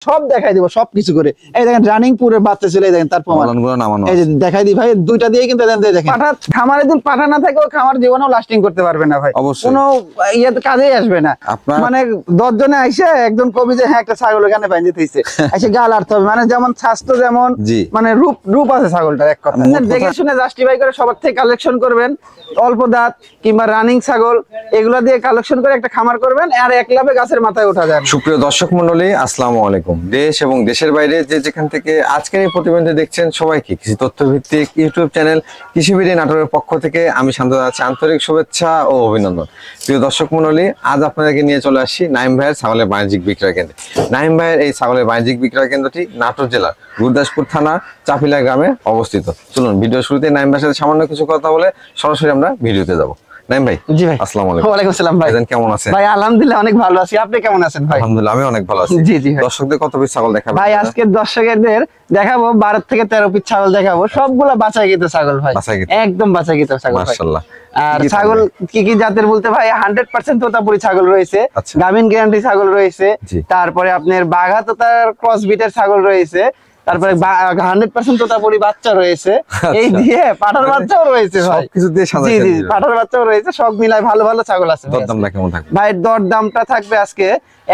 সব দেখাই দিব সবকিছু করে। এই দেখেন রানিং পুরের বাচ্চা ছিল, এই দেখেন তার প্রমাণ। এই যে দেখাই দিই ভাই, দুইটা দিয়ে কিন্তু দেখেন পাঠা খামারে যদি পাঠা না থাকে খামার জীবনেও লাস্টিং করতে পারবে না ভাই, কোনো ইয়েতে কাজেই আসবে না। মানে 10 জনে আইসে একজন কবি যে হ্যাঁ একটা ছাগল এখানে বাইন্ধে দিয়েছে, এসে গাল আর্থ হবে, মানে যেমন স্বাস্থ্য যেমন মানে রূপ আছে ছাগলটার। এক কথা দেখে শুনে জাস্টিফাই করে সবার থেকে কালেকশন করবেন। অল্প দাঁত কিংবা রানিং ছাগল এগুলা দিয়ে কালেকশন করে একটা খামার করবেন, আর এক লাভে গাছের মাথায় ওঠা যায়। সুপ্রিয় দর্শক মন্ডলী, আসসালামু আলাইকুম। দেশ এবং দেশের বাইরে যে যেখান থেকে আজকের এই প্রতিবেদন দেখছেন সবাইকে কৃষি তথ্য ভিত্তিক ইউটিউব চ্যানেল কৃষিবিডি নাটোরের পক্ষ থেকে আমি শান্ত জানাচ্ছি আন্তরিক শুভেচ্ছা ও অভিনন্দন। প্রিয় দর্শক মন্ডলী, আজ আপনাদেরকে নিয়ে চলে আসছি নাইম ভাইয়ের ছাগলের বাণিজ্যিক বিক্রয় কেন্দ্রে। নাইম ভাইয়ের এই ছাগলের বাণিজ্যিক বিক্রয় কেন্দ্রটি নাটোর জেলার গুরদাসপুর থানা চাপিলা গ্রামে অবস্থিত। চলুন ভিডিও শুরুতে নাইম ভাইয়ের সাথে সামান্য কিছু কথা বলে সরাসরি আমরা ভিডিওতে যাবো। নাইম ভাই। জি ভাই। আসসালামু আলাইকুম। ওয়ালাইকুম আসসালাম ভাই। কেমন আছেন? ভাই আলহামদুলিল্লাহ অনেক ভালো আছি, আপনি কেমন আছেন ভাই? আলহামদুলিল্লাহ আমি অনেক ভালো আছি। জি জি। দর্শকদের কত পিস ছাগল দেখাবেন ভাই? আজকে দর্শকদের দেখাবো 12 থেকে 13 পিস ছাগল দেখাবো, সবগুলা বাছাইকৃত ছাগল ভাই, একদম বাছাইকৃত ছাগল। মাশাআল্লাহ। আর ছাগল কি কি জাতের বলতে ভাই 100% তোতাপুরি ছাগল রয়েছে, গাভিন গ্যারান্টি ছাগল রয়েছে, তারপরে আপনার বাঘা তোতার ক্রস বিটের ছাগল রয়েছে, তারপরে 100% তোতাপুরি বাচ্চা রয়েছে, এই দিয়ে পাঠার বাচ্চাও রয়েছে ভাই, সবকিছু দিয়ে সাজানো। জি জি, পাঠার বাচ্চাও রয়েছে, সব মিলাই ভালো ভালো ছাগল আছে। দরদামটা কেমন থাকবে ভাই? দরদামটা থাকবে আজকে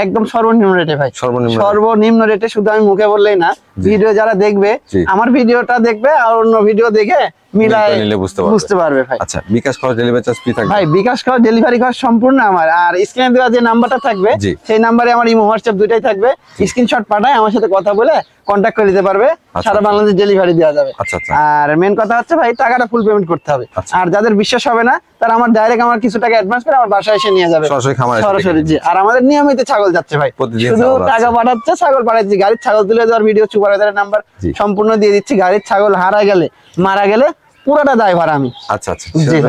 একদম সর্বনিম্ন রেটে ভাই, সর্বনিম্ন রেটে। শুধু আমি মুখে বললেই না, ভিডিও যারা দেখবে, আমার ভিডিওটা দেখবে আর অন্য ভিডিও দেখে মিলাই বুঝতে পারবে ভাই। আচ্ছা, বিকাশ খরচ ডেলিভারি চার্জ ফ্রি থাকবে ভাই? বিকাশ খরচ ডেলিভারি খরচ সম্পূর্ণ আমার, আর স্ক্রিনে দেওয়া যে নাম্বারটা থাকবে সেই নাম্বারে আমার ইমো হোয়াটসঅ্যাপ দুটাই থাকবে, স্ক্রিনশট পাঠায় আমার সাথে কথা বলে কন্টাক্ট করে দিতে পারবে, সারা বাংলাদেশ ডেলিভারি দেওয়া যাবে। আর মেন কথা হচ্ছে ভাই টাকাটা ফুল পেমেন্ট করতে হবে, আর যাদের বিশ্বাস হবে না তারা আমার ডাইরেক্ট আমার কিছু টাকা অ্যাডভান্স করে আমার বাসায় এসে নিয়ে যাবে সরাসরি। জি, আর আমাদের নিয়মিত ছাগল যাচ্ছে ভাই, শুধু টাকা পাঠাচ্ছে, ছাগল পাঠাচ্ছি, গাড়ির ছাগল তুলে দেওয়ার ভিডিও সুপারভাইজারের নাম্বার সম্পূর্ণ দিয়ে দিচ্ছি। গাড়ির ছাগল হারা গেলে মারা গেলে পুরোটা দায় ভাড়া আমি। আচ্ছা আচ্ছা,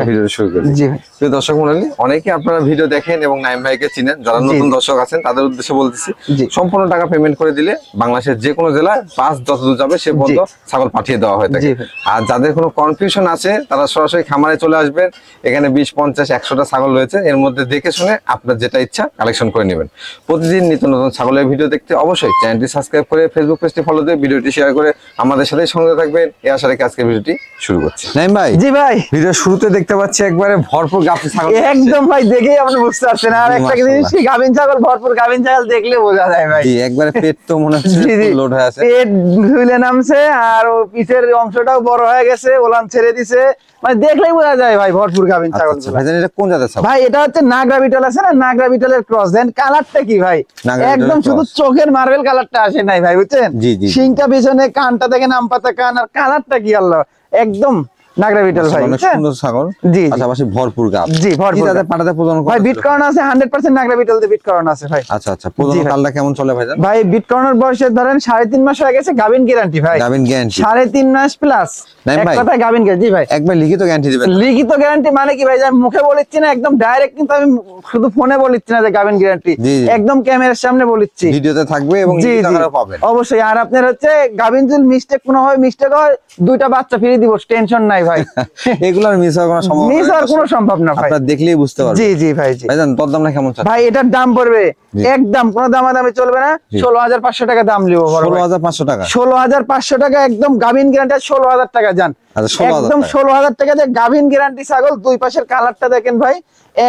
ভিডিও শুরু করি। জি ভাই। প্রিয় দর্শক মণ্ডলী, অনেকে আপনারা ভিডিও দেখেন এবং নাইম ভাইকে চিনেন, যারা নতুন দর্শক আছেন তাদের উদ্দেশ্যে বলতেছি, সম্পূর্ণ টাকা পেমেন্ট করে দিলে বাংলাদেশের যে কোনো জেলায় বাস যতদূর যাবে সে পর্যন্ত ছাগল পাঠিয়ে দেওয়া হয় থাকে। আর যাদের কোনো কনফিউশন আছে তারা সরাসরি খামারে চলে আসবেন, এখানে 20, 50, 100টা ছাগল রয়েছে, এর মধ্যে দেখে শুনে আপনার যেটা ইচ্ছা কালেকশন করে নেবেন। প্রতিদিন নিত্য নতুন ছাগলের ভিডিও দেখতে অবশ্যই চ্যানেলটি সাবস্ক্রাইব করে ফেসবুক পেজটি ফলো দিয়ে ভিডিওটি শেয়ার করে আমাদের সাথে সঙ্গে থাকবেন। এই আশা রেখে আজকের ভিডিওটি শুরু করছি। নাইম ভাই। জি ভাই। ভিডিও শুরুতে দেখতে পাচ্ছি একবারে ভরপুর গাভী ছাগল, একদম ভাই, দেখেই আপনি বুঝতে পারছেন। আর একটা জিনিস কি, গাভীন ছাগল ভরপুর, গাভীন ছাগল দেখলে বোঝা যায় ভাই। জি, একবারে পেট তো মনে হচ্ছে লোড হয়ে আছে, পেট ঝুলে নামছে, আর ও পিছের অংশটাও বড় হয়ে গেছে, ওলান ছেড়ে দিছে, মানে দেখলেই বোঝা যায় ভাই ভরপুর গাভীন ছাগল। ভাইজান এটা কোন জাতের ছাগল ভাই? এটা হচ্ছে নাগরা বিটল আছে না, নাগরা বিটলের ক্রস। দেন কালারটা কি ভাই, একদম শুধু চোখের মার্বেল কালারটা আসে নাই ভাই, বুঝছেন? শিংটা পিছনে, কানটা দেখেন আম পাতা কান, আর কালারটা কি আল্লাহ, একদম নাগরা বিটল ভাই, অনেক সুন্দর ছাগল। জি, পাশাপাশি ভরপুর গাব। জি, ভরপুর। যাতে পাটাতে প্রজনন ভাই বিট করানো আছে 100% নাগরা বিটল দিয়ে বিট করানো আছে ভাই। আচ্ছা আচ্ছা, প্রজনন কালটা কেমন চলে ভাই? ভাই বিট করানোর বয়সে ধরেন 3.5 মাস হয়ে গেছে, গাভিন গ্যারান্টি ভাই, গাভিন গ্যারান্টি 3.5 মাস প্লাস। এক কথায় গাভিন গ্যারান্টি। জি ভাই, একবার লিখিত গ্যারান্টি দিবেন? লিখিত গ্যারান্টি মানে কি ভাই, আমি মুখে বলিচ্ছি না, একদম ডাইরেক্ট, কিন্তু আমি শুধু ফোনে বলিচ্ছি না যে গাভিন গ্যারান্টি, একদম ক্যামেরার সামনে বলিচ্ছি, ভিডিওতে থাকবে এবং টাকাটা পাবেন অবশ্যই। আর আপনার হচ্ছে গাভিন যদি মিস্টেক কোনো হয়, মিস্টেক হয়, 2টা বাচ্চা ফ্রি দিব, টেনশন নাই ভাই। এগুলোর মিস হওয়ার কোনো সম্ভাবনা, মিস হওয়ার কোনো সম্ভব না ভাই, আপনারা দেখলেই বুঝতে পারবেন। জি জি ভাই। জি ভাইজান, দরদামটা কেমন চলে? ভাই এটার দাম পড়বে একদম কোনো দামাদামি চলবে না, 16,500 টাকা দাম লিব। 16,500 টাকা? 16,500 টাকা একদম গাভিন গ্যারান্টি, 16,000 টাকা যান, একদম 16,000 টাকা দিয়ে গাভিন গ্যারান্টি ছাগল। দুই পাশের কালারটা দেখেন ভাই,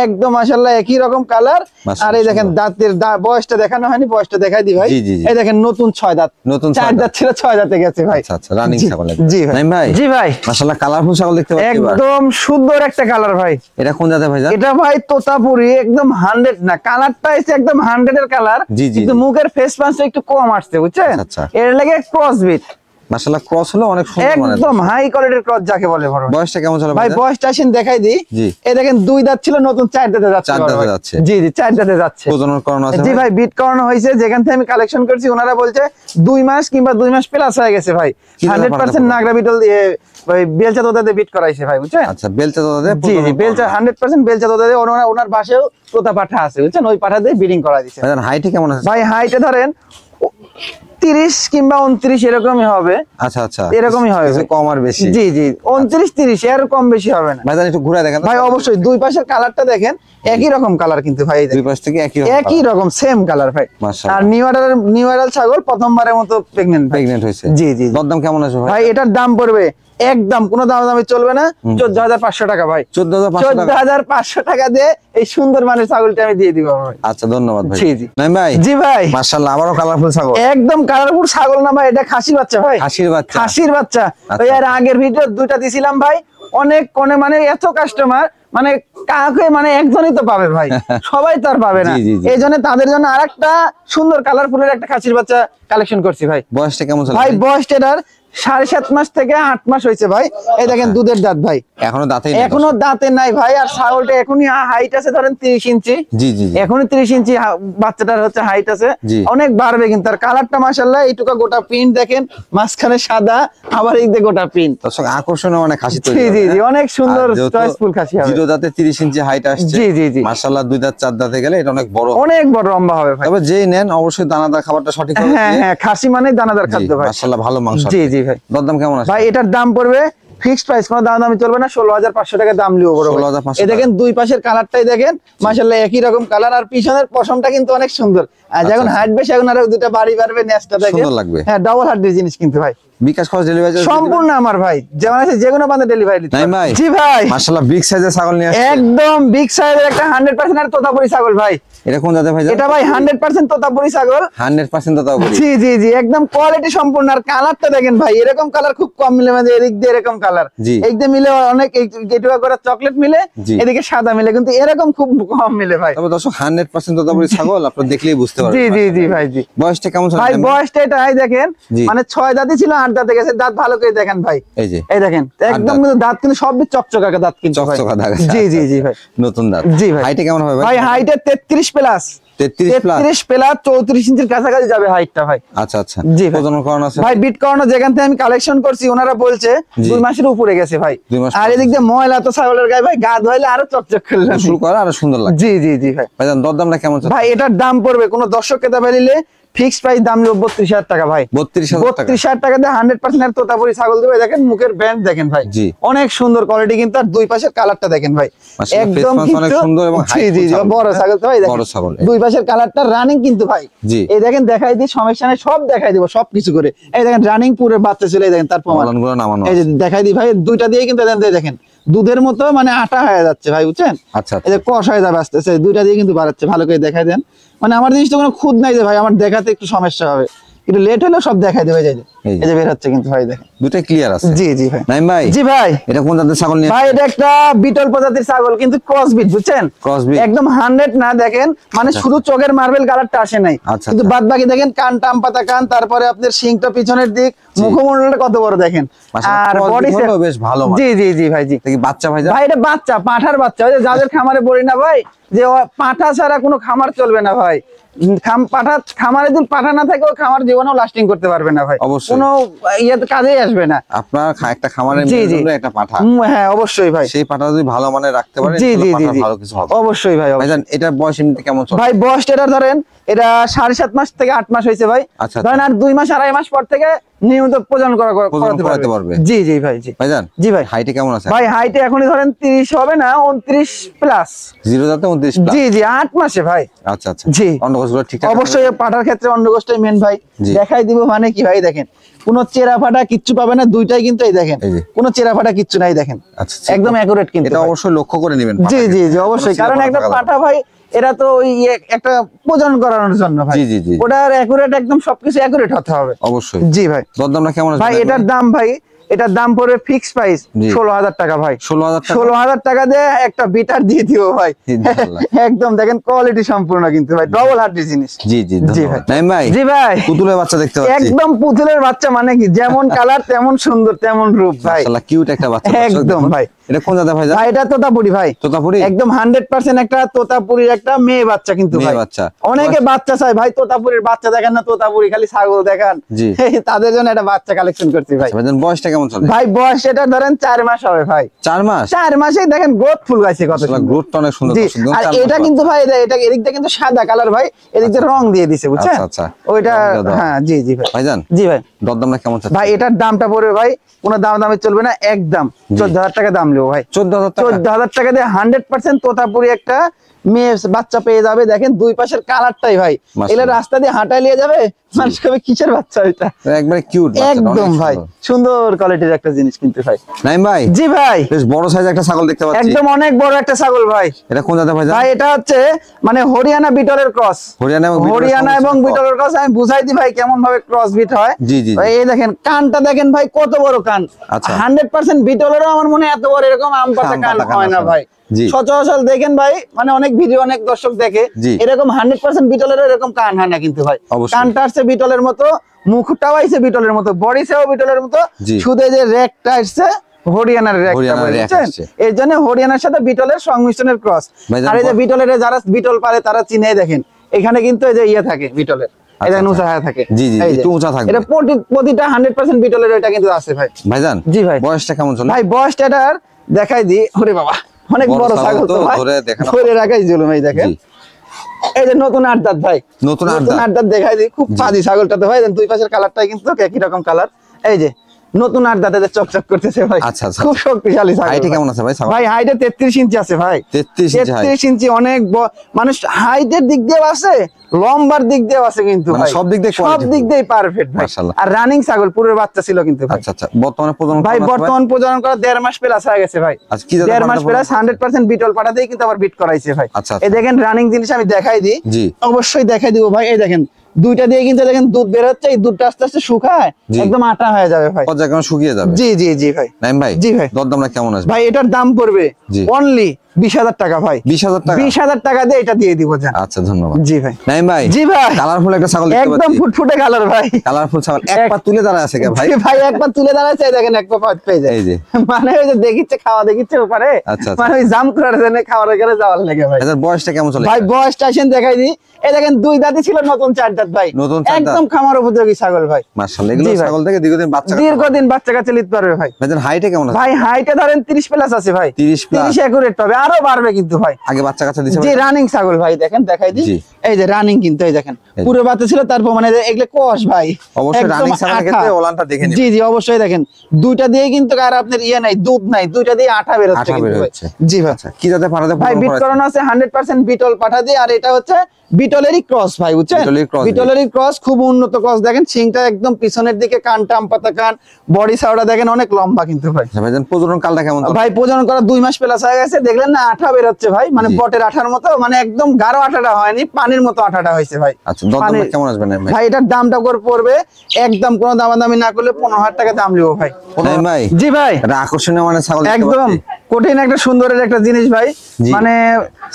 একদম মাশাআল্লাহ একই রকম কালার। আর এই দেখেন দাঁতের বয়সটা দেখানো হয়নি, বয়সটা দেখাই দি ভাই। এই দেখেন নতুন 6 দাঁত, নতুন 4 দাঁত ছিল 6 দাঁতে গেছে ভাই। আচ্ছা আচ্ছা, রানিং ছাগল। জি ভাই। ভাই জি ভাই, মাশাআল্লাহ কালারফুল ছাগল দেখতে পাচ্ছি, একদম সুন্দর একটা কালার ভাই। এটা কোন জাতের ভাই? এটা ভাই তোতাপুরি, একদম 100 না, কালারটা এসে একদম 100 এর কালার, কিন্তু মুখের ফেস পাঁচটা একটু কম আসছে, বুঝছেন? এর লাগে ক্রস বিট। মাশাআল্লাহ ক্রস হলো অনেক সুন্দর, একদম হাই কোয়ালিটির ক্রস যাকে বলে। বয়সটা কেমন চলে ভাই? বয়সটা আসেন দেখাই দিই। এই দেখেন 2 দাঁত ছিল, নতুন 4 দাঁতে যাচ্ছে। 4 দাঁতে যাচ্ছে? জি জি, 4 দাঁতে যাচ্ছে। প্রজনন করানো আছে? জি ভাই, বিট করানো হয়েছে, যেখান থেকে আমি কালেকশন করছি ওনারা বলছে 2 মাস কিংবা 2 মাস প্লাস হয়ে গেছে ভাই। 100% নাগরা বিটল দিয়ে ভাই, বেলচা তোতাতে বিট করাইছে ভাই, বুঝছেন? আচ্ছা, বেলচা তোতাতে? জি জি, বেলচা 100% বেলচা তোতাতে। ওনার বাসায়ও তোতা পাঠা আছে, বুঝছেন? ওই পাঠা দিয়ে ব্রিডিং করা দিয়েছে। ভাই হাইটে কেমন আছে? ভাই হাইটে ধরেন 30 কিংবা 29 এরকমই হবে। আচ্ছা আচ্ছা, এরকমই হবে, কম আর বেশি। জি জি, 29 30 এর কম বেশি হবে না। ভাইজান একটু ঘুরে দেখেন ভাই অবশ্যই দুই পাশের কালারটা দেখেন, একই রকম কালার কিন্তু ভাই, দুই পাশ থেকে একই রকম সেম কালার ভাই। আর নিউ অ্যাডাল ছাগল প্রথমবারের মতো প্রেগন্যান্ট হয়েছে। জি জি, দরদাম কেমন আছে ভাই? এটার দাম পড়বে একদম কোনো দামি চলবে না, 14,500 টাকা ভাই। 14,500 টাকা দিয়ে এই সুন্দর মানের ছাগলটা আমি দিয়ে দিব ভাই। আচ্ছা ধন্যবাদ ভাই। জি জি ভাই, জি ভাই, মাশাআল্লাহ আবারও কালারফুল ছাগল। একদম কালারফুল ছাগল না ভাই, এটা খাসির বাচ্চা ভাই, খাসির বাচ্চা। ওই আর আগের ভিডিও দুইটা দিছিলাম ভাই, অনেক কোনে মানে এত কাস্টমার মানে কাকে মানে একজনই তো পাবে ভাই, সবাই তো আর পাবে না। এই জন্য তাদের জন্য আরেকটা সুন্দর কালারফুলের একটা খাসির বাচ্চা কালেকশন করছি ভাই। বয়সটা কেমন চলে ভাই? বয়সটা এটার 7.5 মাস থেকে 8 মাস হয়েছে ভাই। এই দেখেন দুধের দাঁত ভাই, এখনো দাঁতে নাই ভাই। আর ছাগলটা এখনই হাইট আছে ধরেন 30 ইঞ্চি। জি জি, এখনই 30 ইঞ্চি বাচ্চাটার হচ্ছে হাইট আছে, অনেক বাড়বে কিন্তু। আর কালারটা মাশাআল্লাহ, এইটুকু গোটা প্রিন্ট দেখেন, মাঝখানে সাদা, আবার এই যে গোটা প্রিন্ট। দর্শক আকর্ষণীয় মানে খাসি তৈরি। জি জি জি, অনেক সুন্দর চয়েসফুল খাসি হবে। জিরো দাঁতে 30 ইঞ্চি হাইট আসছে। জি জি জি, মাশাআল্লাহ দুই দাঁত চার দাঁতে গেলে এটা অনেক বড় লম্বা হবে ভাই। তবে যেই নেন অবশ্যই দানাদার খাবারটা সঠিক হবে। হ্যাঁ হ্যাঁ, খাসি মানে দানাদার খাদ্য ভাই। মাশাআল্লাহ ভালো মাংস। জি জি ভাই। দরদাম কেমন আছে ভাই? এটার দাম পড়বে ফিক্সড প্রাইস, কোনো দামি চলবে না, 16,500 টাকা দাম লিও বড়। এই দেখেন দুই পাশের কালারটাই দেখেন, মাশাআল্লাহ একই রকম কালার। আর পিছনের পশমটা কিন্তু অনেক সুন্দর। আর যখন হাইট বেশি, এখন আরো দুটো বাড়ি বাড়বে, নেসটা দেখেন সুন্দর লাগবে। হ্যাঁ, ডাবল হার্ডের জিনিস কিন্তু ভাই। বিকাশ খরচ ডেলিভারি সম্পূর্ণ আমার ভাই, যেমন আছে যে কোনো বান্দে ডেলিভারি দিতে পারবে। জি ভাই, মাশাআল্লাহ বিগ সাইজের ছাগল নিয়ে আসছে, একদম বিগ সাইজের একটা 100% আর তোতাপুরি ছাগল ভাই। এটা কোন জাতের ভাই? এটা ভাই 100% তোতাপুরি ছাগল। 100% তোতাপুরি। জি জি জি, একদম কোয়ালিটি সম্পূর্ণ। আর কালারটা দেখেন ভাই, এরকম কালার খুব কম মিলে, মানে এদিক দিয়ে এরকম কালার, এদিক দিয়ে মিলে অনেক, গেটুয়া করে চকলেট মিলে, এদিকে সাদা মিলে, কিন্তু এরকম খুব কম মিলে ভাই। তবে দর্শক 100% তোতাপুরি ছাগল আপনারা দেখলেই বুঝতে পারবেন। জি জি জি ভাই জি। বয়সটা কেমন চলে ভাই? বয়সটা এটাই দেখেন, মানে 6 দাঁতই ছিল, 8 দাঁতে গেছে। দাঁত ভালো করে দেখেন ভাই, এই দেখেন একদম দাঁত কিন্তু সবই চকচকা দাঁত কিন্তু। জি জি জি ভাই, নতুন দাঁত। জি ভাই। হাইটে কেমন হবে ভাই? হাইটে 33 প্লাস, 33 প্লাস 34 ইঞ্চির কাছাকাছি যাবে হাইটটা ভাই। আচ্ছা আচ্ছা, জি প্রজনন করানো আছে ভাই। বিট করানো যেখান থেকে আমি কালেকশন করছি, ওনারা বলছে 2 মাসের উপরে গেছে ভাই। আর এদিক দিয়ে ময়লা তো ছাগলের গায়ে ভাই, গা ধোয়াইলে আরো চকচক করলে শুরু করে আরো সুন্দর লাগে। জি জি জি ভাই। ভাইজান দরদামটা কেমন চলে? ভাই এটার দাম পড়বে, কোন দর্শক ক্রেতা নিলে ফিক্সড প্রাইস দাম 32,000 টাকা ভাই। 32,000 টাকা দিয়ে 100% আর তোতাপুরি ছাগল দেবে। দেখেন মুখের ব্যান্ড দেখেন ভাই, অনেক সুন্দর কোয়ালিটি কিন্তু। আর দুই পাশের কালারটা দেখেন ভাই, একদম অনেক সুন্দর এবং জি জি জি, বড় ছাগল তো ভাই, বড় ছাগল। দুই পাশের কালারটা রানিং কিন্তু ভাই। এই দেখেন দেখাই দিই, সমস্যা নেই, সব দেখাই দিব, সবকিছু করে। এই দেখেন রানিং পুরো বাচ্চা ছিল, এই দেখেন তার প্রমাণ। এই যে দেখাই দিই ভাই, দুইটা দিয়ে কিন্তু দেখেন দুধের মতো মানে আটা হয়ে যাচ্ছে ভাই, বুঝছেন? আচ্ছা, এই যে কষ হয়ে যাবে আস্তে আস্তে, দুইটা দিয়ে কিন্তু বাড়াচ্ছে। ভালো করে দেখাই দেন, মানে আমার জিনিসটা কোনো খুদ নাই যে ভাই, আমার দেখাতে একটু সমস্যা হবে, একটু লেট হলেও সব দেখাই দেবে। এই যে বের হচ্ছে কিন্তু ভাই, দেখেন দুটোই ক্লিয়ার আছে। জি জি ভাই। নাইম ভাই, জি ভাই, এটা কোন জাতের ছাগল নিয়ে? ভাই এটা একটা বিটল প্রজাতির ছাগল, কিন্তু ক্রস বিট, বুঝছেন? একদম 100 না, দেখেন মানে শুধু চোখের মার্বেল কালারটা আসে নাই, কিন্তু বাদ বাকি দেখেন কান টাম পাতা কান, তারপরে আপনার শিংটা পিছনের দিক, মুখমণ্ডলটা কত বড় দেখেন। আর বডি বেশ ভালো। জি জি জি ভাই জি। বাচ্চা ভাই? ভাই এটা বাচ্চা, পাঁঠার বাচ্চা। ওই যে যাদের খামারে বলি না ভাই, যে পাঁঠা ছাড়া কোনো খামার চলবে না ভাই। খামারে যদি পাঠা না থাকে, খামার জীবনেও লাস্টিং করতে পারবে না ভাই, কোনো ইয়েতে কাজেই আসবে না। আপনার একটা খামারের জন্য একটা পাঠা, হ্যাঁ অবশ্যই ভাই, সেই পাঠা যদি ভালো মানে রাখতে পারেন, জি জি জি, ভালো কিছু হবে অবশ্যই ভাই। ভাইজান এটার বয়স এমনিতে কেমন চলে? ভাই বয়সটা এটা ধরেন, এটা 7.5 মাস থেকে 8 মাস হয়েছে ভাই। ধরেন আর 2 মাস 2.5 মাস পর থেকে নিয়মিত প্রজনন করাতে পারবে। জি জি ভাই জি। ভাইজান জি ভাই, হাইটে কেমন আছে? ভাই হাইটে এখনই ধরেন 30 হবে না, 29 প্লাস। জিরো দাঁতে 29 প্লাস? জি জি, 8 মাসে ভাই। আচ্ছা আচ্ছা, জি। অন্ডকোষগুলো ঠিকঠাক? অবশ্যই পাঠার ক্ষেত্রে অন্ডকোষটাই মেন ভাই। দেখাই দিব মানে কি ভাই, দেখেন কোনো চেরা ফাটা কিচ্ছু পাবে না, দুইটাই কিন্তু এই দেখেন কোনো চেরা ফাটা কিচ্ছু নাই, দেখেন একদম একুরেট কিন্তু। এটা অবশ্যই লক্ষ্য করে নেবেন। জি জি জি, অবশ্যই, কারণ একটা পাঠা ভাই, এরা তো ওই একটা প্রজনন করানোর জন্য ভাই, ওটার একুরেট একদম সবকিছু একুরেট হতে হবে অবশ্যই। জি ভাই। দরদামটা কেমন আছে ভাই? এটার দাম ভাই, এটার দাম পড়বে ফিক্স প্রাইস 16,000 টাকা ভাই। 16,000 টাকা দিয়ে একটা বিটার দিয়ে দিব ভাই, একদম দেখেন কোয়ালিটি সম্পূর্ণ কিন্তু ভাই, ডবল হার্ডি জিনিস। জি জি জি ভাই। নাইম ভাই? জি ভাই। পুতুলের বাচ্চা দেখতে পাচ্ছি, একদম পুতুলের বাচ্চা, মানে কি যেমন কালার তেমন সুন্দর তেমন রূপ ভাই, মাশাআল্লাহ কিউট একটা বাচ্চা, একদম ভাই। এটা কোন জাতের ভাই? ভাই এটা তোতাপুরি ভাই, তোতাপুরি একদম 100% একটা তোতাপুরির একটা মেয়ে বাচ্চা কিন্তু ভাই। বাচ্চা, অনেকে বাচ্চা চায় ভাই, তোতাপুরির বাচ্চা দেখেন না, তোতাপুরি খালি ছাগল দেখান, তাদের জন্য একটা বাচ্চা কালেকশন করছি ভাই। বয়সটা কেমন চলে ভাই? বয়স এটা ধরেন 4 মাস হবে ভাই। 4 মাস? 4 মাসেই দেখেন গ্রোথ ফুল গাইছে, কত গ্রোথটা অনেক সুন্দর। আর এটা কিন্তু ভাই এটা এদিকটা কিন্তু সাদা কালার ভাই, এদিকটা রং দিয়ে দিছে বুঝছেন? আচ্ছা, ওইটা হ্যাঁ জি জি ভাই। ভাইজান জি ভাই, দরদামটা কেমন চাচ্ছেন? ভাই এটার দামটা পড়বে ভাই, কোনো দামে চলবে না, একদম 14,000 টাকা দাম নেবো ভাই। 14,000 টাকা দিয়ে 100% তোতাপুরি একটা মেয়ে বাচ্চা পেয়ে যাবে। দেখেন দুই পাশের কালারটাই ভাই, এলে রাস্তা দিয়ে হাঁটায় নিয়ে যাবে, মানুষ কবে কিসের বাচ্চা এটা, একবারে কিউট একদম ভাই, সুন্দর কোয়ালিটির একটা জিনিস কিন্তু ভাই। নাইম ভাই? জি ভাই, বেশ বড় সাইজের একটা ছাগল দেখতে পাচ্ছি, একদম অনেক বড় একটা ছাগল ভাই। এটা কোন জাতের ভাই? ভাই এটা হচ্ছে মানে হরিয়ানা বিটলের ক্রস, হরিয়ানা এবং বিটলের ক্রস। আমি বুঝাই দিই ভাই কেমন ভাবে ক্রস বিট হয়। জি জি, এই দেখেন কানটা দেখেন ভাই, কত বড় কান। 100% বিটলেরও আমার মনে হয় এত বড় এরকম আম পাতা কান হয় না ভাই। সচরাচর দেখেন ভাই, মানে অনেক ভিডিও অনেক দর্শক দেখে, এরকম 100% বিটলেরও এরকম কান হয় না কিন্তু ভাই। কানটা আসছে বিটলের মতো, মুখটাও আইছে বিটলের মতো, বডি সেও বিটলের মতো, শুধু যে রেকটা আসছে হরিয়ানার এর জন্য হরিয়ানার সাথে বিটলের সংমিশ্রণের ক্রস। আর এই যে বিটলের যারা বিটল পারে তারা চিনে, দেখেন এখানে কিন্তু এই যে ইয়ে থাকে বিটলের, এটা উঁচা থাকে, একটু উঁচা থাকে, এটা প্রতিটা 100% বিটলের এটা কিন্তু আছে ভাই। ভাইজান জি ভাই, বয়সটা কেমন চলে? ভাই বয়সটা এটার দেখাই দিই। ওরে বাবা, অনেক বড় ছাগল তো ভাই, ধরে রাখাই জুলুম। এই দেখেন এই যে নতুন 8 দাঁত ভাই, নতুন 8 দাঁত দেখাই দিই, খুব পাজি ছাগলটা তো ভাই। দুই পাশের কালারটাই কিন্তু একই রকম কালার। এই যে নতুন 8 দাঁতে চকচক করতেছে ভাই, খুব শক্তিশালী ছাগল। হাইট কেমন আছে ভাই? ভাই হাইটে 33 ইঞ্চি আছে ভাই, 33 ইঞ্চি, অনেক মানুষ হাইটের দিক দিয়ে আছে, লম্বার দিক দিয়ে আছে, কিন্তু ভাই সব দিক দিয়ে পারফেক্ট ভাই। আর রানিং ছাগল, পুরো বাচ্চা ছিল কিন্তু ভাই। আচ্ছা, বর্তমানে প্রজনন ভাই বর্তমান প্রজনন করা 1.5 মাস প্লাস হয়ে গেছে ভাই। 1.5 মাস প্লাস 100% বিটল পাঠাতেই কিন্তু আবার বিট করাইছে ভাই। এই দেখেন রানিং জিনিস আমি দেখাই দিই, অবশ্যই দেখাই দিব ভাই। এই দেখেন দুইটা দিয়ে কিন্তু দেখেন দুধ বের হচ্ছে, এই দুধটা আস্তে আস্তে শুকায় একদম আটা হয়ে যাবে ভাই, শুকিয়ে যাবে। জি জি জি ভাই। নাইম ভাই? জি ভাই। দরদামটা কেমন আসবে ভাই? এটার দাম পড়বে অনলি 20,000 টাকা ভাই। 20,000 টাকা? 20,000 টাকা দিয়ে এটা দিয়ে দিব জান। আচ্ছা, ধন্যবাদ। জি ভাই। নাইম ভাই? জি ভাই। কালারফুল একটা ছাগল দেখতে পাচ্ছি, একদম ফুটফুটে কালার ভাই, কালারফুল ছাগল। এক পা তুলে দাঁড়ায় আছে ভাই? ভাই এক পা তুলে দাঁড়াচ্ছে, দেখেন এক পা পেয়ে যায়, এই যে মানে ওই যে দেখিচ্ছে খাওয়া দেখিচ্ছে ওপারে, মানে ওই জাম করার জন্য খাওয়ার এখানে যাওয়ার লাগে ভাই। এটার বয়সটা কেমন চলে? ভাই বয়সটা আসেন দেখাই দিই। এই দেখেন দুই দাঁতই ছিল, নতুন 4 দাঁত ভাই, একদম খামার উপযোগী ছাগল ভাই। মাশাআল্লাহ, এগুলো ছাগল থেকে দীর্ঘদিন বাচ্চা কাচ্চা নিতে পারবে ভাই। ভাইজান হাইটে কেমন আছে? ভাই হাইটে ধরেন 30 প্লাস আছে ভাই, 30 একুরেট পাবে, আরো বাড়বে কিন্তু ভাই। আগে বাচ্চা কাচ্চা দিছে? জি রানিং ছাগল ভাই, দেখেন দেখাই দিই। এই যে রানিং কিন্তু, এই দেখেন পুরো বাচ্চা ছিল, তারপর মানে এগুলো কোষ ভাই, অবশ্যই রানিং ছাগলের ক্ষেত্রে ওলানটা দেখে নিন। জি জি অবশ্যই দেখেন, দুইটা দিয়ে কিন্তু আর আপনার ইয়ে নাই, দুধ নাই, দুইটা দিয়ে আঠা বের হচ্ছে কিন্তু ভাই। জি ভাই। কি জাতে পাঠাতে ভাই? বিট করানো আছে 100% বিটল পাঠা দিয়ে, আর এটা হচ্ছে বিটলেরই ক্রস ভাই, বুঝছেন? বিটলেরই ক্রস, খুব উন্নত ক্রস। দেখেন সিংটা একদম পিছনের দিকে, কানটা আম পাতা কান, বডি সাউডা দেখেন অনেক লম্বা কিন্তু ভাই। ভাইজান প্রজনন কালটা কেমন? ভাই প্রজনন করা 2 মাস প্লাস হয়ে গেছে, দেখলেন না আঠা বের হচ্ছে ভাই, মানে বটের আঠার মতো, মানে একদম গাঢ় আঠাটা হয়নি, পানির মতো আঠাটা হয়েছে ভাই। আচ্ছা, দরদাম কেমন আসবে না ভাই? ভাই এটার দামটা করে পড়বে একদম কোনো দামাদামি না করলে 15,000 টাকা দাম লিবো ভাই। ভাই? জি ভাই। এটা আকর্ষণীয় মানে ছাগল, একদম কঠিন একটা সুন্দরের একটা জিনিস ভাই, মানে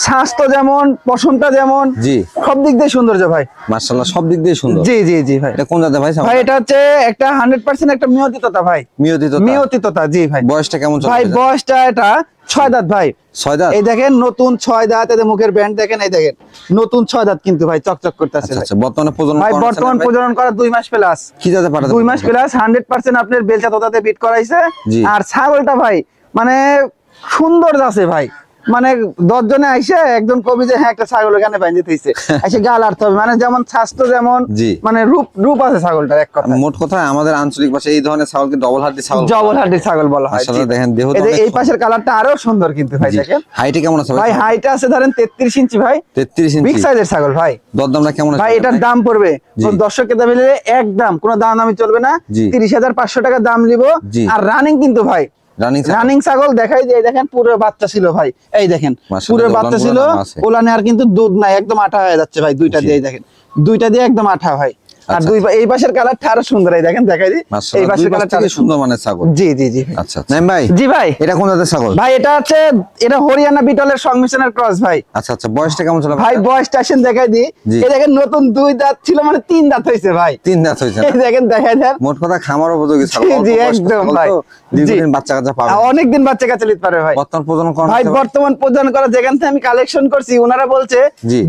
স্বাস্থ্য যেমন, পশমটা যেমন, জি সব দিক দিয়ে সৌন্দর্য ভাই। মাশাআল্লাহ, সব দিক দিয়ে সুন্দর। জি জি জি ভাই। এটা কোন জাতের ভাই? ভাই এটা হচ্ছে একটা 100% একটা মিয়তি তোতা ভাই। মিয়তি তোতা, জি ভাই। বয়সটা কেমন চলে ভাই? বয়সটা এটা 6 দাঁত ভাই। 6 দাঁত? এই দেখেন নতুন 6 দাঁত, এদের মুখের ব্যান্ড দেখেন, এই দেখেন নতুন 6 দাঁত কিন্তু ভাই, চকচক করতেছে। আচ্ছা, বর্তমানে প্রজনন ভাই বর্তমান প্রজনন করা 2 মাস প্লাস। কি জাতে পাঠাতে? 2 মাস প্লাস 100% আপনার বেলচা তোতাতে বিট করাইছে। আর ছাগলটা ভাই মানে সুন্দর আছে ভাই, মানে 10 জনে আইসে একজন কবি যে হ্যাঁ একটা ছাগল এখানে বাইন্ধে থইছে, এসে গাল আর্থ হবে, মানে যেমন স্বাস্থ্য যেমন, মানে রূপ আছে ছাগলটার। এক কথা, মোট কথা আমাদের আঞ্চলিক ভাষায় এই ধরনের ছাগলকে ডবল হার্ডি ছাগল বলা হয়। আসলে দেখেন দেহ, এই পাশের কালারটা আরো সুন্দর কিন্তু ভাই। দেখেন হাইটে কেমন আছে ভাই? হাইটে আছে ধরেন 33 ইঞ্চি ভাই, 33 ইঞ্চি, বিগ সাইজের ছাগল ভাই। দরদামটা কেমন আছে ভাই? এটার দাম পড়বে দর্শককে দাম মিলে একদম কোনো দাম দামি চলবে না, 30,500 টাকা দাম নিব। আর রানিং কিন্তু ভাই, রানিং ছাগল দেখাই দিয়ে, দেখেন পুরো বাচ্চা ছিল ভাই, এই দেখেন পুরো বাচ্চা ছিল, ওলানে আর কিন্তু দুধ নাই, একদম আঠা হয়ে যাচ্ছে ভাই। দুইটা দিয়ে দেখেন, দুইটা দিয়ে একদম আঠা ভাই। আর দুই এই পাশের কালারটা আরো সুন্দর, এই দেখেন দেখাই দিই, এই পাশের কালারটা সুন্দর মানের ছাগল। জি জি জি। আচ্ছা নাইম ভাই, জি ভাই, এটা কোন জাতের ছাগল ভাই? এটা হচ্ছে এটা হরিয়ানা বিটলের সংমিশ্রণের ক্রস ভাই। আচ্ছা আচ্ছা, বয়সটা কেমন ছিল ভাই? বয়সটা আসেন দেখাই দিই, এই দেখেন নতুন 2 দাঁত ছিল, মানে 3 দাঁত হয়েছে ভাই। 3 দাঁত হয়েছে, এই দেখেন দেখাই দেন, মোট কথা খামার উপযোগী ছাগল। জি একদম ভাই, দীর্ঘদিন বাচ্চা কাচ্চা পাবে, অনেক দিন বাচ্চা কাচ্চা নিতে পারবে ভাই। বর্তমান প্রজনন করা ভাই বর্তমান প্রজনন করা যেখান থেকে আমি কালেকশন করছি, ওনারা বলছে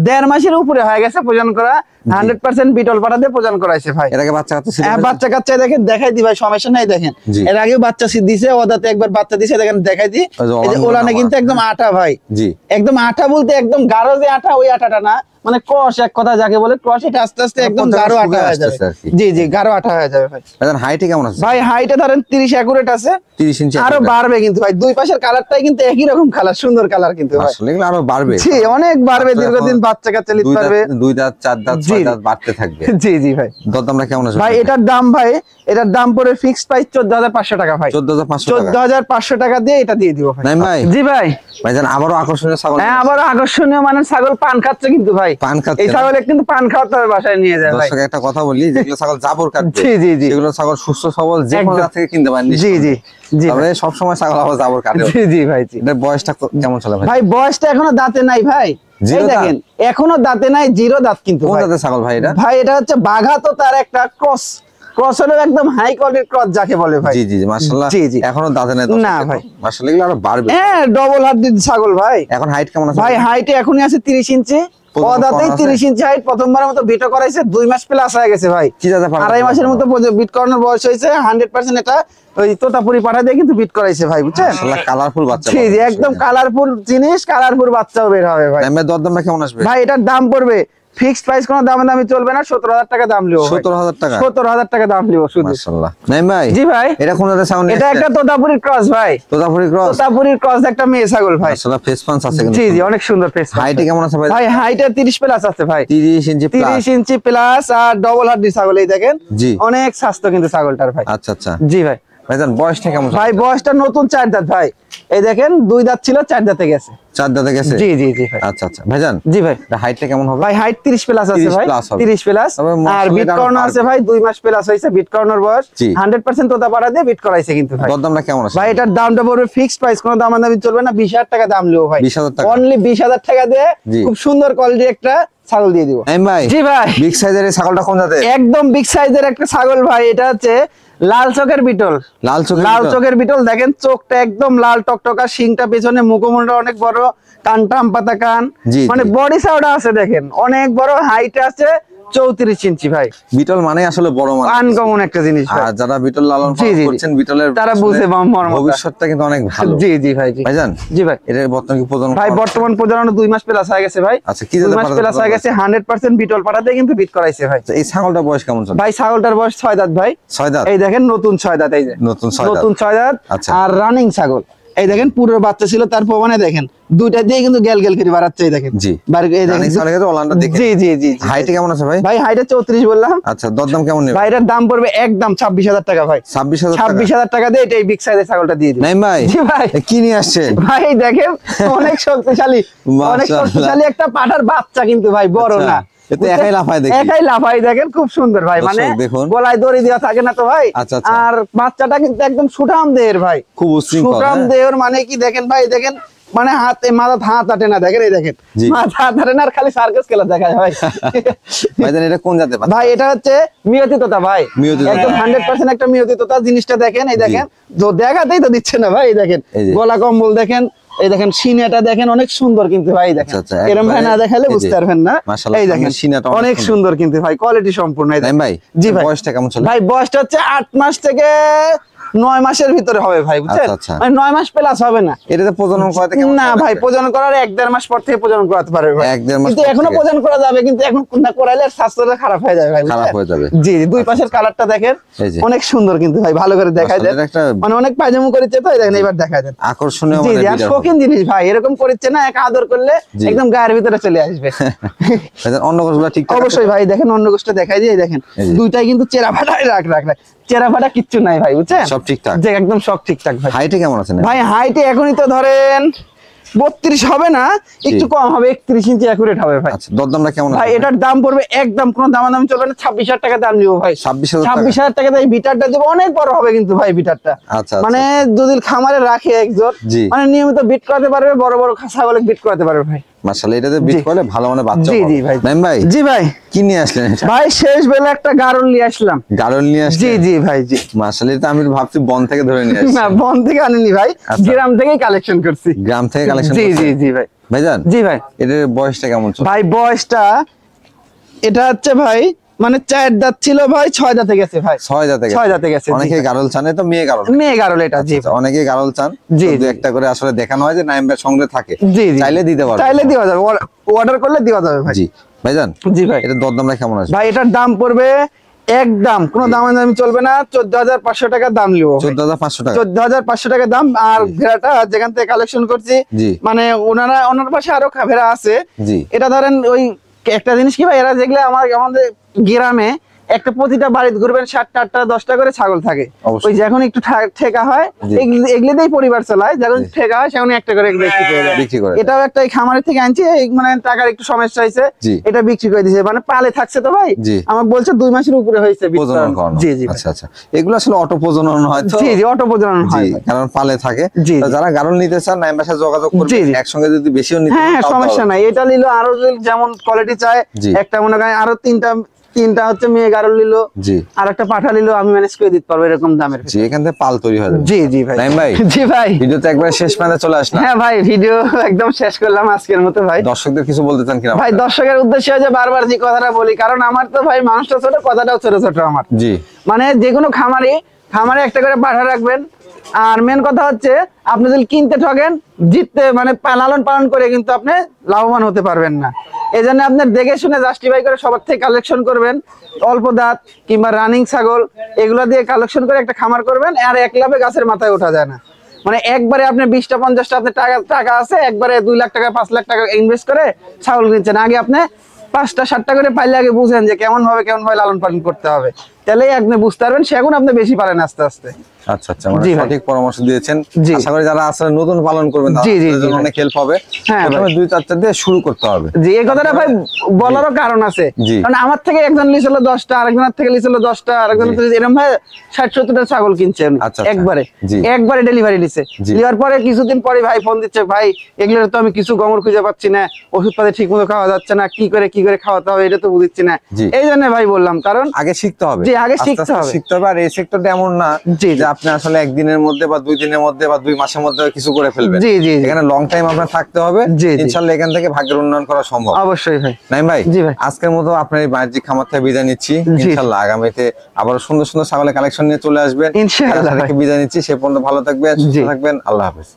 1.5 মাসের উপরে হয়ে গেছে প্রজনন করা, 100% বিটল পাঠা দিয়ে প্রজনন করাইছে ভাই। এর আগে বাচ্চা কাচ্চা ছিল? হ্যাঁ বাচ্চা কাচ্চা দেখেন দেখাই দি ভাই, সমস্যা নাই। দেখেন এর আগেও বাচ্চা দিছে, ওদাতে একবার বাচ্চা দিছে, দেখেন দেখাই দি, এই যে ওলানে কিন্তু একদম আটা ভাই। জি একদম আটা বলতে একদম গাঢ় যে আটা, ওই আটাটা না, মানে ক্রস এক কথা যাকে বলে ক্রস, এটা আস্তে আস্তে একদম গাঢ় আটা হয়ে যাবে। জি জি, গাঢ় আটা হয়ে যাবে ভাই। ভাই হাইটে কেমন আছে ভাই? হাইটে ধরেন 30 একুরেট আছে, 30 ইঞ্চি, আরো বাড়বে কিন্তু ভাই। দুই পাশের কালারটাই কিন্তু একই রকম কালার, সুন্দর কালার কিন্তু ভাই। আসলে এগুলো আরো বাড়বে, জি অনেক বাড়বে, দীর্ঘদিন বাচ্চা কাচ্চা নিতে পারবে। 2 দাঁত 4 দাঁত 6 দাঁত বাড়তে থাকবে। জি জি ভাই। দরদামটা কেমন আছে ভাই? এটার দাম ভাই, এটার দাম পড়ে ফিক্সড প্রাইস 14,500 টাকা ভাই। 14,500 টাকা দিয়ে এটা দিয়ে দিব ভাই। নাই ভাই? জি ভাই। ভাইজান আবারো আকর্ষণীয় ছাগল। হ্যাঁ আবারো আকর্ষণীয়, মানে ছাগল পান খাচ্ছে কিন্তু ভাই, পান খাচ্ছে, এই ছাগলে কিন্তু পান খাওয়াতে হবে, বাসায় নিয়ে যায় ভাই। দর্শক একটা কথা বলি, যেগুলো ছাগল জাবর কাটবে, জি জি জি, যেগুলো ছাগল সুস্থ সবল যে কোনো জায়গা থেকে কিনতে পারেন। জি জি জি, তবে সব সময় ছাগল আবার জাবর কাটে। জি জি ভাই। জি, এর বয়সটা কেমন চলে ভাই? ভাই বয়সটা এখনো দাঁতে নাই ভাই, এই দেখেন এখনো দাঁতে নাই, 0 দাঁত কিন্তু। কোন জাতের ছাগল ভাই এটা? ভাই এটা হচ্ছে বাঘা, তো তার একটা ক্রস, ক্রস হলো একদম হাই কোয়ালিটির ক্রস যাকে বলে ভাই। জি জি মাশাআল্লাহ। জি জি, এখনো দাঁতে নাই না ভাই, মাশাআল্লাহ এগুলো আরো বাড়বে। হ্যাঁ ডবল হার্ডির ছাগল ভাই। এখন হাইট কেমন আছে ভাই? হাইটে এখনই আছে 30 ইঞ্চি, পদাতেই 30 ইঞ্চি হাইট। প্রথমবারের মতো বিট করাইছে, 2 মাস প্লাস হয়ে গেছে ভাই। কি জাতে পারে? 2.5 মাসের মতো বিট করানোর বয়স হয়েছে। 100% এটা ওই তোতাপুরি পাঠা দিয়ে কিন্তু বিট করাইছে ভাই, বুঝছেন? মাশাআল্লাহ কালারফুল বাচ্চা। জি জি, একদম কালারফুল জিনিস, কালারফুল বাচ্চাও বের হবে ভাই। দামের দরদামটা কেমন আসবে ভাই? এটার দাম পড়বে ফিক্সড প্রাইস, কোনো দামে দামি চলবে না, 17,000 টাকা দাম লিও। 17,000 টাকা? 17,000 টাকা দাম লিও শুধু। মাশাআল্লাহ। নাইম ভাই? জি ভাই। এটা কোন জাতের ছাগল? এটা একটা তোতাপুরি ক্রস ভাই। তোতাপুরি ক্রস? তোতাপুরি ক্রস একটা মেয়ে ছাগল ভাই। মাশাআল্লাহ ফেস পাঞ্চ আছে কিন্তু। জি জি, অনেক সুন্দর ফেস। হাইটে কেমন আছে ভাই? ভাই হাইটে 30 প্লাস আছে ভাই, 30 ইঞ্চি প্লাস। 30 ইঞ্চি প্লাস, আর ডবল হার্ডি ছাগল, এই দেখেন। জি, অনেক স্বাস্থ্য কিন্তু ছাগলটার ভাই। আচ্ছা আচ্ছা। জি ভাই। ভাইজান বয়সটা কেমন? ভাই বয়সটা নতুন 4 দাঁত ভাই, এই দেখেন 2 দাঁত ছিল, 4 দাঁতে গেছে। 4 দাঁতে গেছে? জি জি জি ভাই। আচ্ছা আচ্ছা। ভাইজান জি ভাই, এটা হাইটটা কেমন হবে? ভাই হাইট 30 প্লাস আছে ভাই, 30 প্লাস। আর বিট করানো আছে ভাই, 2 মাস প্লাস হইছে বিট করানোর বয়স। 100% তোতা পাড়া দিয়ে বিট করাইছে কিন্তু ভাই। দরদামটা কেমন আছে ভাই? এটার দামটা পড়বে ফিক্সড প্রাইস, কোনো দামাদামি চলবে না, 20,000 টাকা দাম লিও ভাই। 20,000 টাকা? অনলি 20,000 টাকা দিয়ে খুব সুন্দর কোয়ালিটির একটা ছাগল দিয়ে দিব। ভাই? জি ভাই। বিগ সাইজের এই ছাগলটা কোন জাতের? একদম বিগ সাইজের একটা ছাগল ভাই, এটা হচ্ছে লাল চোখের বিটল। লাল চোখের বিটল, দেখেন চোখটা একদম লাল টকটকা, শিংটা পেছনে, মুখমুন্ডা অনেক বড়, কানটা আমপাতা কান, মানে বডি সাউন্ড আছে দেখেন, অনেক বড় হাইট আছে 34 ইঞ্চি ভাই। বিটল মানে আসলে বড় মানে আনকমন একটা জিনিস ভাই। আর যারা বিটল লালন পালন করছেন, বিটলের তারা বুঝে ভবিষ্যৎটা কিন্তু অনেক ভালো। জি জি ভাই। ভাইজান জি ভাই, এর বর্তমান কি প্রজনন? ভাই বর্তমান প্রজনন 2 মাস প্লাস হয়ে গেছে ভাই। আচ্ছা, কি 2 মাস প্লাস হয়ে গেছে, 100% বিটল পাঠাতে কিন্তু বিট করাইছে ভাই। এই ছাগলটা বয়স কেমন চলে ভাই? ছাগলটার বয়স 6 দাঁত ভাই। 6 দাঁত? এই দেখেন নতুন 6 দাঁত, এই যে নতুন 6 দাঁত। আচ্ছা। আর রানিং ছাগল, এই দেখেন পুরো বাচ্চা ছিল, তার প্রমাণে দেখেন দুইটা দিয়ে কিন্তু গ্যাল করে বাড়াচ্ছে, এই দেখেন। জি, এই দেখেন জি জি জি। হাইটে কেমন আছে ভাই? ভাই হাইটে 34 বললাম। আচ্ছা, দরদাম কেমন নেবে ভাই? এটার দাম পড়বে একদম 26,000 টাকা ভাই। 26,000 টাকা দিয়ে এটা এই বিগ সাইজের ছাগলটা দিয়ে দিন। নাই ভাই? জি ভাই। কি নিয়ে আসছেন ভাই? দেখেন অনেক শক্তিশালী, অনেক শক্তিশালী একটা পাঠার বাচ্চা কিন্তু ভাই, বড় না। একাই লাফাই দেখেন, খুব সুন্দর ভাই, মানে গলায় দড়ি দেওয়া থাকে না তো ভাই। আর বাচ্চাটা কিন্তু একদম সুঠাম দেহের ভাই, খুব সুঠাম দেহের, মানে কি দেখেন ভাই, দেখেন মানে হাতে মাথা হাত আটে না, দেখেন এই দেখেন মাথা হাত আটে না, আর খালি সার্কাস খেলা দেখায় ভাই। এটা কোন জাতের ভাই? এটা হচ্ছে মিয়তি তোতা ভাই, একদম 100% একটা মিয়তি তোতা। জিনিসটা দেখেন, এই দেখেন, দেখাতেই তো দিচ্ছে না ভাই, এই দেখেন গলা কম্বল দেখেন, এই দেখেন সিনাটা দেখেন, অনেক সুন্দর কিন্তু ভাই, দেখেন এরকম ভাই না দেখালে বুঝতে পারবেন না। এই দেখেন সিনাটা অনেক সুন্দর কিন্তু ভাই, কোয়ালিটি সম্পূর্ণ। ভাই জি ভাই। বয়সটা কেমন চলে? ভাই বয়সটা হচ্ছে 8 মাস থেকে 9 মাসের ভিতরে হবে ভাই, বুঝছেন? মানে 9 মাস প্লাস হবে না। এটাতে প্রজনন করাতে কেমন? না ভাই, প্রজনন করার 1-1.5 মাস পর থেকে প্রজনন করাতে পারবে ভাই। 1-1.5 মাস কিন্তু এখনো প্রজনন করা যাবে, কিন্তু এখন না করাইলে স্বাস্থ্যটা খারাপ হয়ে যাবে ভাই, খারাপ হয়ে যাবে। জি, দুই পাশের কালারটা দেখেন, অনেক সুন্দর কিন্তু ভাই, ভালো করে দেখাই দেন, মানে অনেক পায়জামা করেছে তো, দেখেন এবার দেখাই দেন, আকর্ষণীয় মানে জি, আর শৌখিন জিনিস ভাই, এরকম করেছে না, এক আদর করলে একদম গায়ের ভিতরে চলে আসবে। অন্য গোছগুলো ঠিক অবশ্যই ভাই, দেখেন অন্য গোছটা দেখাই দিয়ে, দেখেন দুইটাই কিন্তু চেরা ফাটাই রাখ চেরা ফাটা কিচ্ছু নাই ভাই, বুঝছেন? সব ঠিকঠাক, যে একদম সব ঠিকঠাক ভাই। হাইটে কেমন আছে? ভাই হাইটে এখনই তো ধরেন 32 হবে না, একটু কম হবে, 31 ইঞ্চি অ্যাকুরেট হবে ভাই। আচ্ছা, দরদামটা কেমন ভাই এটার দাম পড়বে একদম কোনো দামাদামি চলবে না, 26,000 টাকা দাম দিব ভাই। 26,000 টাকা দিয়ে বিটারটা দিব, অনেক বড় হবে কিন্তু ভাই বিটারটা। আচ্ছা, মানে যদি খামারে রাখে একজন, মানে নিয়মিত বিট করাতে পারবে, বড় বড় ছাগলে বিট করাতে পারবে ভাই। মাশাআল্লাহ, এটাতে বিট করলে ভালো মানে বাচ্চা জি পাবে। জি ভাই। নাইম ভাই, জি ভাই, কি নিয়ে আসলেন এটা? ভাই শেষ বেলা একটা গারল নিয়ে আসলাম। গারল নিয়ে আসলেন? জি জি ভাই জি। মাশাআল্লাহ, এটা আমি ভাবছি বন থেকে ধরে নিয়ে আসছি। না, বন থেকে আনিনি ভাই, গ্রাম থেকেই কালেকশন করছি। গ্রাম থেকে কালেকশন? জি জি জি ভাই। ভাইজান, জি ভাই, এটার বয়সটা কেমন চলে? ভাই বয়সটা এটা হচ্ছে ভাই মানে 4 দাঁত ছিল ভাই, 6 দাঁতে গেছে ভাই। 6 দাঁতে গেছে? 6 দাঁতে গেছে। অনেকে গারল চান, তো মেয়ে গারল? মেয়ে গারল এটা। জি, অনেকে গারল চান, জি দু একটা করে আসলে দেখানো হয় যে নাইম ভাই সঙ্গে থাকে। জি জি, চাইলে দিতে পারবে? চাইলে দেওয়া যাবে, অর্ডার করলে দেওয়া যাবে ভাই। জি ভাইজান। জি ভাই। এটা দরদামটা কেমন আছে? ভাই এটার দাম পড়বে একদম কোনো দামাদামি চলবে না, 14,500 টাকা দাম নিব। 14,500 টাকা? 14,500 টাকা দাম। আর ভেড়াটা যেখান থেকে কালেকশন করছি, মানে ওনার পাশে আরো ভেড়া আছে। এটা ধরেন ওই একটা জিনিস কি ভাই, এরা যেগুলো আমাদের গ্রামে একটা প্রতিটা বাড়িতে ঘুরবেন 7টা 8টা 10টা করে ছাগল থাকে। ওই যখন একটু ঠেকা হয় এগুলিতেই পরিবার চালায়, যখন ঠেকা হয় সেখানে একটা করে বিক্রি করে। এটাও একটা খামারের থেকে আনছি, মানে টাকার একটু সমস্যা হয়েছে, এটা বিক্রি করে দিয়েছে। মানে পালে থাকছে তো ভাই, আমাকে বলছে 2 মাসের উপরে হয়েছে। জি জি। আচ্ছা আচ্ছা, এগুলো আসলে অটো প্রজনন হয় তো? জি জি, অটো প্রজনন হয়, কারণ পালে থাকে। যারা গারল নিতে চান নাইম ভাইয়ের সাথে যোগাযোগ করবেন, একসঙ্গে যদি বেশিও নিতে চান, হ্যাঁ সমস্যা নাই। এটা নিলো আরো যেমন কোয়ালিটি চায়, একটা মনে করেন আরো তিনটা হচ্ছে মেয়ে গারল নিলো, আর একটা পাঠা নিলো, আমি ম্যানেজ করে দিতে পারবো এরকম দামের। জি, এখান থেকে পাল তৈরি হয়। জি জি ভাই। নাইম ভাই, জি ভাই, ভিডিও তো একবার শেষ মানে চলে আসলাম। হ্যাঁ ভাই, ভিডিও একদম শেষ করলাম আজকের মতো ভাই। দর্শকদের কিছু বলতে চান কিনা? ভাই দর্শকের উদ্দেশ্যে যে বারবার যে কথাটা বলি, কারণ আমার তো ভাই মানুষটা ছোট, কথাটাও ছোট ছোট আমার। জি, মানে যে কোনো খামারে একটা করে পাঠা রাখবেন। আর মেন কথা হচ্ছে, আপনি যদি কিনতে ঠকেন, জিততে মানে লালন পালন করে কিন্তু আপনি লাভবান হতে পারবেন না। এই জন্য আপনার দেখে শুনে জাস্টিফাই করে সবার থেকে কালেকশন করবেন। অল্প দাঁত কিংবা রানিং ছাগল এগুলো দিয়ে কালেকশন করে একটা খামার করবেন। আর এক লাভে গাছের মাথায় ওঠা যায় না। মানে একবারে আপনি 20টা 50টা আপনার টাকা আছে, একবারে 2 লাখ টাকা 5 লাখ টাকা ইনভেস্ট করে ছাগল কিনছেন। আগে আপনি 5টা 7টা করে পাইলে আগে বুঝেন যে কেমন ভাবে লালন পালন করতে হবে, তাহলেই আপনি বুঝতে পারবেন। সেগুন আপনি বেশি পারেন আস্তে আস্তে। আচ্ছা আচ্ছা, মানে সঠিক পরামর্শ দিয়েছেন। আশা করি যারা আসলে নতুন পালন করবেন তাদের জন্য অনেক হেল্প হবে। প্রথমে 2-4টা দিয়ে শুরু করতে হবে। জি, এই কথাটা ভাই বলারও কারণ আছে, কারণ আমার থেকে একজন লিছিল 10টা, আরেকজনের থেকে লিছিল 10টা, আরেকজনের থেকে এরকম ভাই 60-70টা ছাগল কিনছেন একবারে ডেলিভারি নিছে। নেওয়ার পরে কিছুদিন পরে ভাই ফোন দিচ্ছে, ভাই এগুলোর তো আমি কিছু গমর খুঁজে পাচ্ছি না, ওষুধ পাতি ঠিক মতো খাওয়া যাচ্ছে না, কি করে খাওয়াতে হবে এটা তো বুঝছি না। এই জন্য ভাই বললাম, কারণ আগে শিখতে হবে। জি, আগে শিখতে হবে। আর এই সেক্টরটা এমন না যে আপনি আসলে একদিনের মধ্যে বা 2 দিনের মধ্যে বা 2 মাসের মধ্যে কিছু করে ফেলবেন। জি জি, এখানে লং টাইম আপনার থাকতে হবে। ইনশাআল্লাহ এখান থেকে ভাগ্যের উন্নয়ন করা সম্ভব। অবশ্যই ভাই। নাইম ভাই, আজকের মতো আপনার এই বাণিজ্যিক খামার থেকে বিদায় নিচ্ছি। ইনশাআল্লাহ আগামীতে আবার সুন্দর সুন্দর ছাগলের কালেকশন নিয়ে চলে আসবেন। ইনশাআল্লাহ বিদায় নিচ্ছি। সে পর্যন্ত ভালো থাকবেন, সুস্থ থাকবেন। আল্লাহ হাফেজ।